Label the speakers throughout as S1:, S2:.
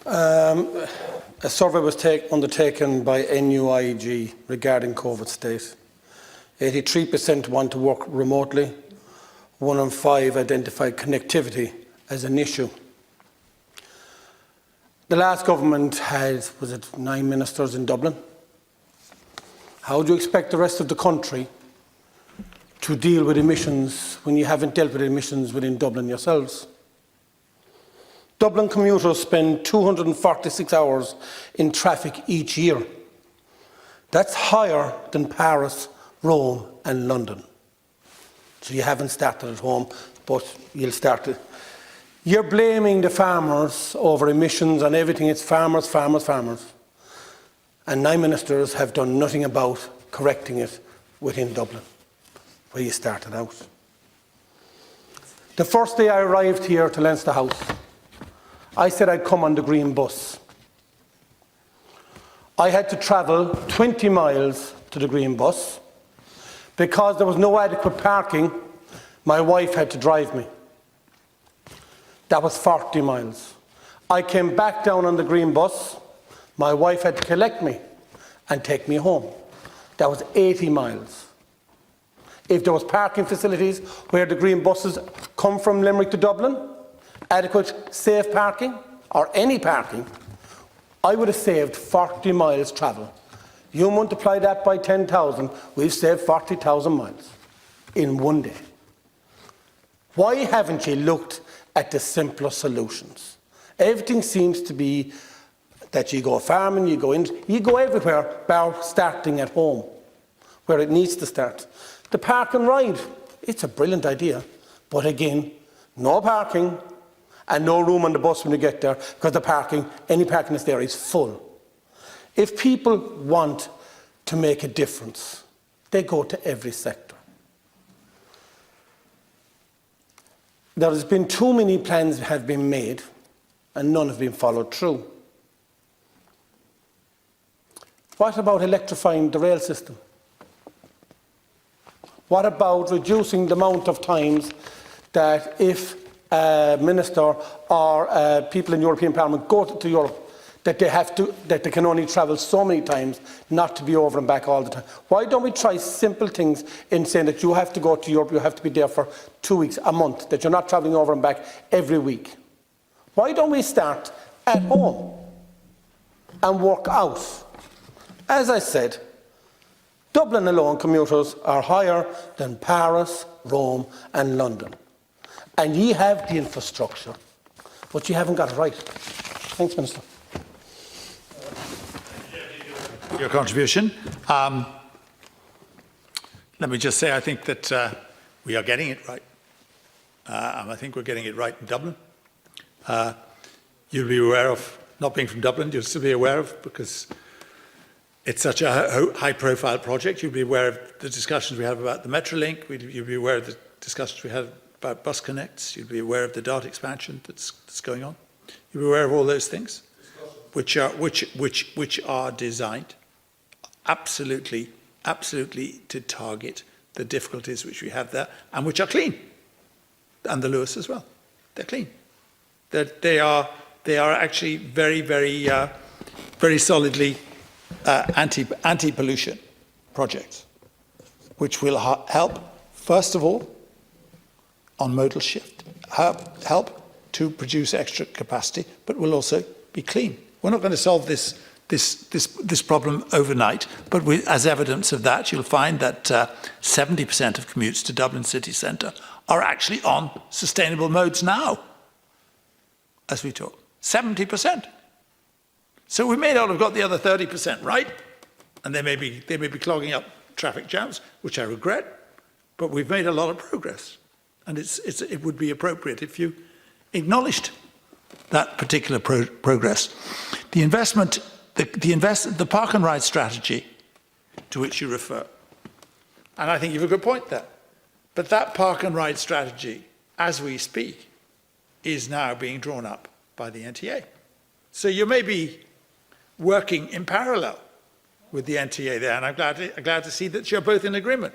S1: A survey was undertaken by NUIG regarding COVID state. 83% want to work remotely. 1 in 5 identified connectivity as an issue. The last government had, was it 9 ministers in Dublin? How do you expect the rest of the country to deal with emissions when you haven't dealt with emissions within Dublin yourselves? Dublin commuters spend 246 hours in traffic each year. That's higher than Paris, Rome and London. So you haven't started at home, but you'll start it. You're blaming the farmers over emissions and everything. It's farmers, farmers, farmers. And 9 ministers have done nothing about correcting it within Dublin, where you started out. The first day I arrived here to Leinster House, I said I'd come on the green bus. I had to travel 20 miles to the green bus. Because there was no adequate parking, my wife had to drive me. That was 40 miles. I came back down on the green bus. My wife had to collect me and take me home. That was 80 miles. If there was parking facilities where the green buses come from Limerick to Dublin, adequate safe parking or any parking, I would have saved 40 miles travel. You multiply that by 10,000, we've saved 40,000 miles in one day. Why haven't you looked at the simpler solutions? Everything seems to be that you go farming, you go everywhere, bar starting at home, where it needs to start. The park and ride, it's a brilliant idea, but again, no parking and no room on the bus when you get there, because the parking, any parking that's there is full. If people want to make a difference, they go to every sector. There has been too many plans that have been made and none have been followed through. What about electrifying the rail system? What about reducing the amount of times that if a minister or people in European Parliament go to Europe, that they can only travel so many times, not to be over and back all the time? Why don't we try simple things in saying that you have to go to Europe, you have to be there for 2 weeks, a month, that you're not travelling over and back every week? Why don't we start at home and work out? As I said, Dublin alone commuters are higher than Paris, Rome and London. And ye have the infrastructure, but you haven't got it right. Thanks, Minister.
S2: Your contribution. Let me just say, I think that we are getting it right. And I think we're getting it right in Dublin. You'll be aware of, not being from Dublin, you'll still be aware of, because it's such a high-profile project, you'll be aware of the discussions we have about the Metrolink, you'll be aware of the discussions we had about bus connects, you'll be aware of the DART expansion that's going on. You'll be aware of all those things, which are designed absolutely to target the difficulties which we have there, and which are clean. And the Lewis as well. They're clean. They are actually very solidly anti-pollution projects, which will help, first of all, on modal shift, help to produce extra capacity, but will also be clean. We're not going to solve this problem overnight, but as evidence of that, you'll find that 70% of commutes to Dublin city centre are actually on sustainable modes now, as we talk. 70%. So we may not have got the other 30% right, and they may be clogging up traffic jams, which I regret, but we've made a lot of progress, and it would be appropriate if you acknowledged that particular progress. The investment, the park and ride strategy to which you refer, and I think you have a good point there, but that park and ride strategy, as we speak, is now being drawn up by the NTA. So you may be working in parallel with the NTA there, and I'm glad to see that you're both in agreement.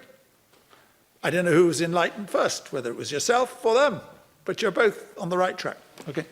S2: I don't know who was enlightened first, whether it was yourself or them, but you're both on the right track. Okay.